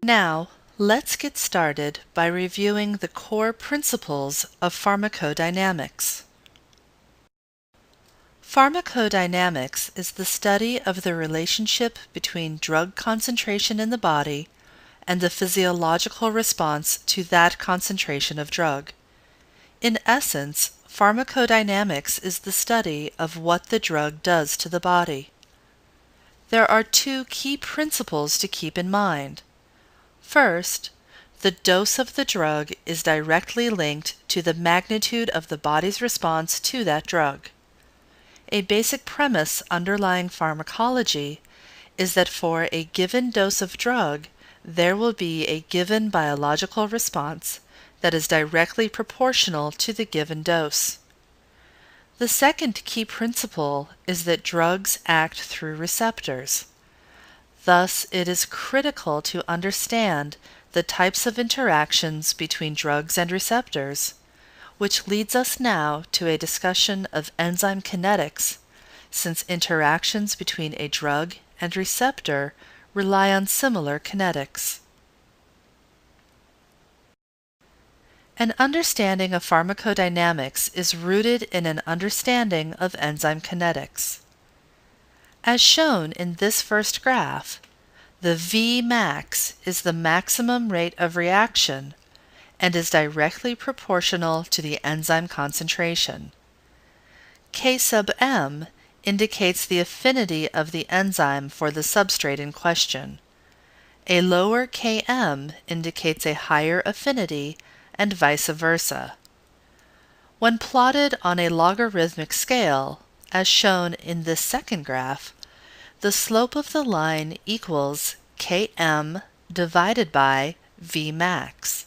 Now, let's get started by reviewing the core principles of pharmacodynamics. Pharmacodynamics is the study of the relationship between drug concentration in the body and the physiological response to that concentration of drug. In essence, pharmacodynamics is the study of what the drug does to the body. There are two key principles to keep in mind. First, the dose of the drug is directly linked to the magnitude of the body's response to that drug. A basic premise underlying pharmacology is that for a given dose of drug, there will be a given biological response that is directly proportional to the given dose. The second key principle is that drugs act through receptors. Thus, it is critical to understand the types of interactions between drugs and receptors, which leads us now to a discussion of enzyme kinetics, since interactions between a drug and receptor rely on similar kinetics. An understanding of pharmacodynamics is rooted in an understanding of enzyme kinetics. As shown in this first graph, the Vmax is the maximum rate of reaction and is directly proportional to the enzyme concentration. K sub m indicates the affinity of the enzyme for the substrate in question. A lower Km indicates a higher affinity and vice versa. When plotted on a logarithmic scale, as shown in this second graph, the slope of the line equals Km divided by Vmax.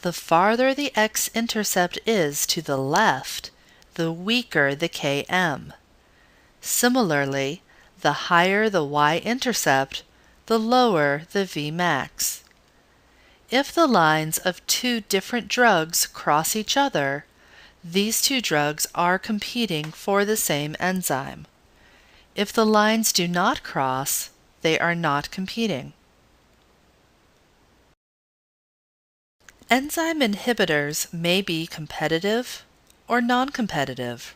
The farther the x-intercept is to the left, the weaker the Km. Similarly, the higher the y-intercept, the lower the Vmax. If the lines of two different drugs cross each other, these two drugs are competing for the same enzyme. If the lines do not cross, they are not competing. Enzyme inhibitors may be competitive or non-competitive.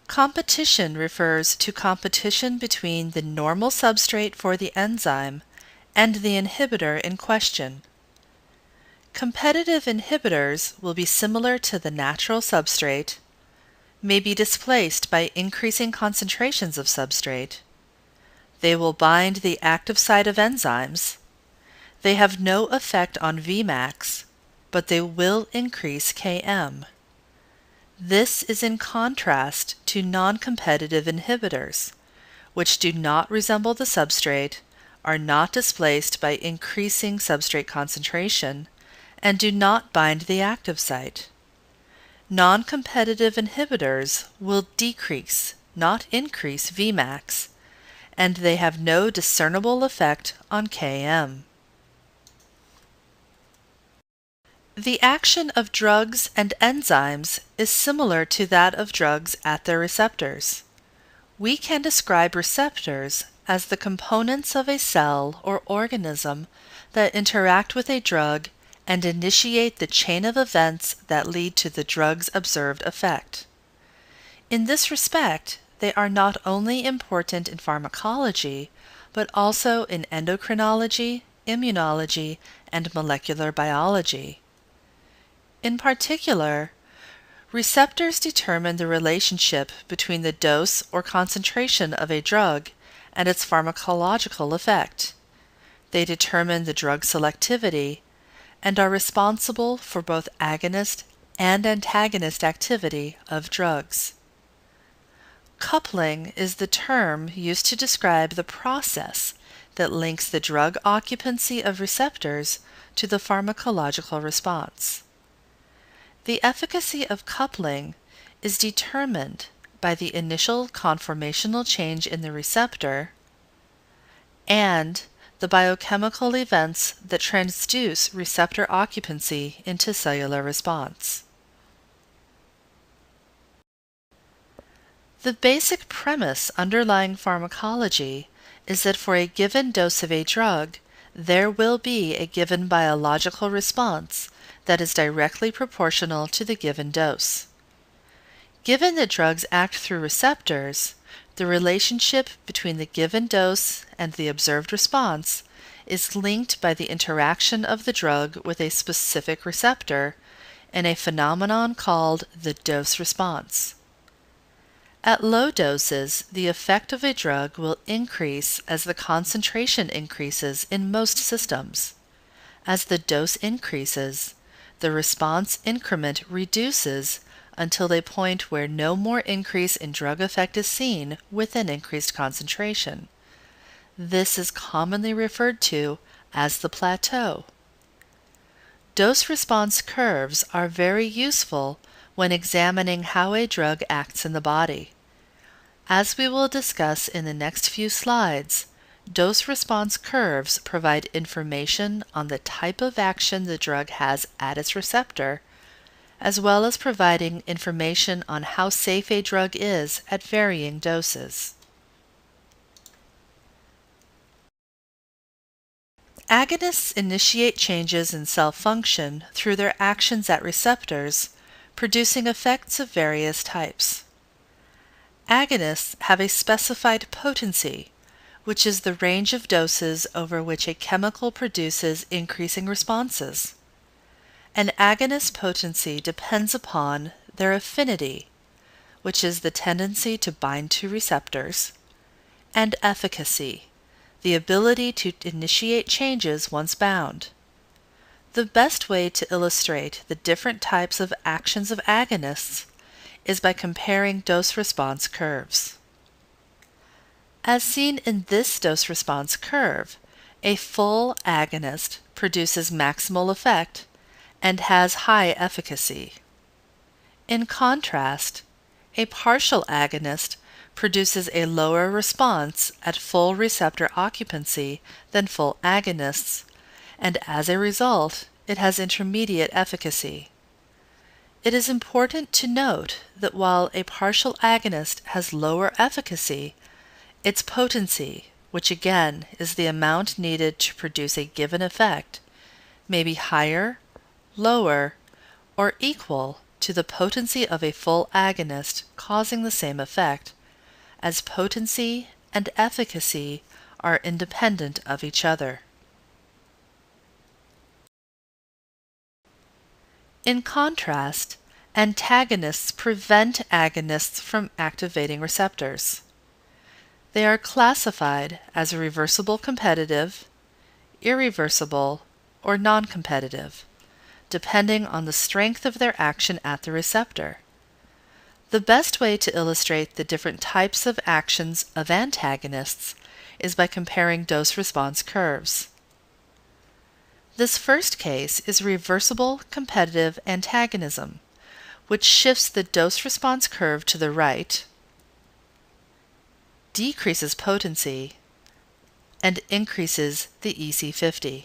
Competition refers to competition between the normal substrate for the enzyme and the inhibitor in question. Competitive inhibitors will be similar to the natural substrate, may be displaced by increasing concentrations of substrate. They will bind the active site of enzymes. They have no effect on Vmax, but they will increase Km. This is in contrast to non-competitive inhibitors, which do not resemble the substrate, are not displaced by increasing substrate concentration, and do not bind the active site. Non-competitive inhibitors will decrease, not increase Vmax, and they have no discernible effect on Km. The action of drugs and enzymes is similar to that of drugs at their receptors. We can describe receptors as the components of a cell or organism that interact with a drug and initiate the chain of events that lead to the drug's observed effect. In this respect, they are not only important in pharmacology, but also in endocrinology, immunology, and molecular biology. In particular, receptors determine the relationship between the dose or concentration of a drug and its pharmacological effect. They determine the drug selectivity and are responsible for both agonist and antagonist activity of drugs. Coupling is the term used to describe the process that links the drug occupancy of receptors to the pharmacological response. The efficacy of coupling is determined by the initial conformational change in the receptor and the biochemical events that transduce receptor occupancy into cellular response. The basic premise underlying pharmacology is that for a given dose of a drug, there will be a given biological response that is directly proportional to the given dose. Given that drugs act through receptors, the relationship between the given dose and the observed response is linked by the interaction of the drug with a specific receptor in a phenomenon called the dose response. At low doses, the effect of a drug will increase as the concentration increases in most systems. As the dose increases, the response increment reduces until a point where no more increase in drug effect is seen with an increased concentration. This is commonly referred to as the plateau. Dose-response curves are very useful when examining how a drug acts in the body. As we will discuss in the next few slides, dose-response curves provide information on the type of action the drug has at its receptor, as well as providing information on how safe a drug is at varying doses. Agonists initiate changes in cell function through their actions at receptors, producing effects of various types. Agonists have a specified potency, which is the range of doses over which a chemical produces increasing responses. An agonist potency depends upon their affinity, which is the tendency to bind to receptors, and efficacy, the ability to initiate changes once bound. The best way to illustrate the different types of actions of agonists is by comparing dose-response curves. As seen in this dose-response curve, a full agonist produces maximal effect and has high efficacy. In contrast, a partial agonist produces a lower response at full receptor occupancy than full agonists, and as a result, it has intermediate efficacy. It is important to note that while a partial agonist has lower efficacy, its potency, which again is the amount needed to produce a given effect, may be higher, lower, or equal to the potency of a full agonist causing the same effect, as potency and efficacy are independent of each other. In contrast, antagonists prevent agonists from activating receptors. They are classified as reversible competitive, irreversible, or non-competitive, depending on the strength of their action at the receptor. The best way to illustrate the different types of actions of antagonists is by comparing dose-response curves. This first case is reversible competitive antagonism, which shifts the dose-response curve to the right, decreases potency, and increases the EC50.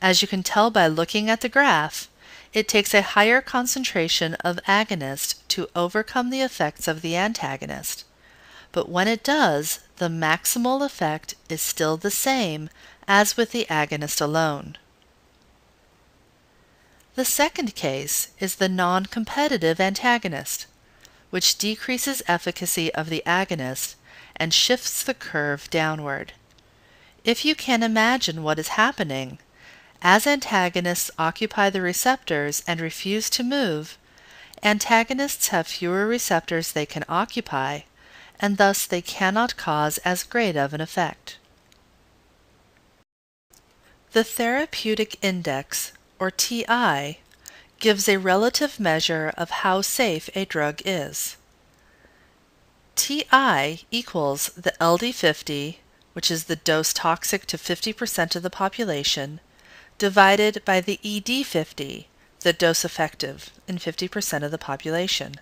As you can tell by looking at the graph, it takes a higher concentration of agonist to overcome the effects of the antagonist, but when it does, the maximal effect is still the same as with the agonist alone. The second case is the non-competitive antagonist, which decreases efficacy of the agonist and shifts the curve downward. If you can imagine what is happening, as antagonists occupy the receptors and refuse to move, antagonists have fewer receptors they can occupy, and thus they cannot cause as great of an effect. The therapeutic index, or TI, gives a relative measure of how safe a drug is. TI equals the LD50, which is the dose toxic to 50% of the population, divided by the ED50, the dose effective in 50% of the population.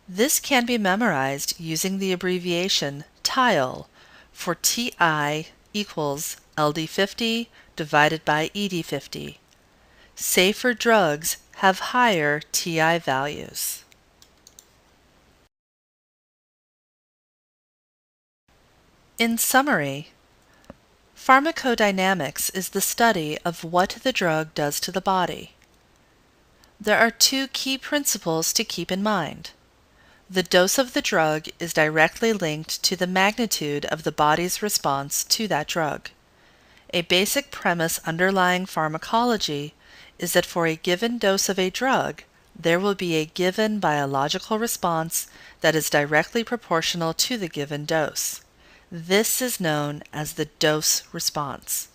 This can be memorized using the abbreviation TILE for TI equals LD50 divided by ED50. Safer drugs have higher TI values. In summary, Pharmacodynamics is the study of what the drug does to the body. There are two key principles to keep in mind. The dose of the drug is directly linked to the magnitude of the body's response to that drug. A basic premise underlying pharmacology is that for a given dose of a drug, there will be a given biological response that is directly proportional to the given dose. This is known as the dose response.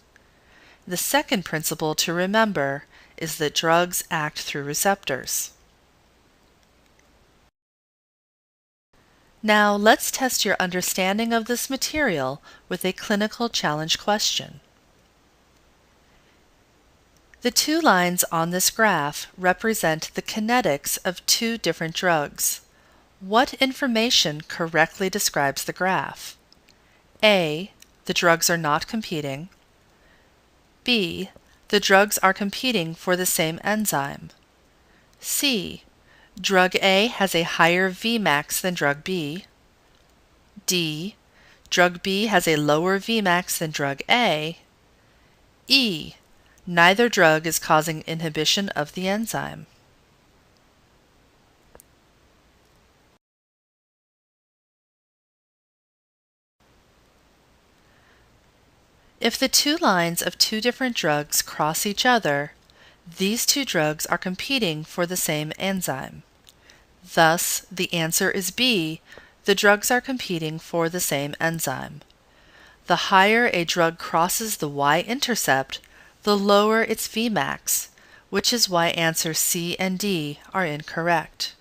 The second principle to remember is that drugs act through receptors. Now let's test your understanding of this material with a clinical challenge question. The two lines on this graph represent the kinetics of two different drugs. What information correctly describes the graph? A. The drugs are not competing. B. The drugs are competing for the same enzyme. C. Drug A has a higher Vmax than drug B. D. Drug B has a lower Vmax than drug A. E. Neither drug is causing inhibition of the enzyme. If the two lines of two different drugs cross each other, these two drugs are competing for the same enzyme. Thus, the answer is B. The drugs are competing for the same enzyme. The higher a drug crosses the y-intercept, the lower its Vmax, which is why answers C and D are incorrect.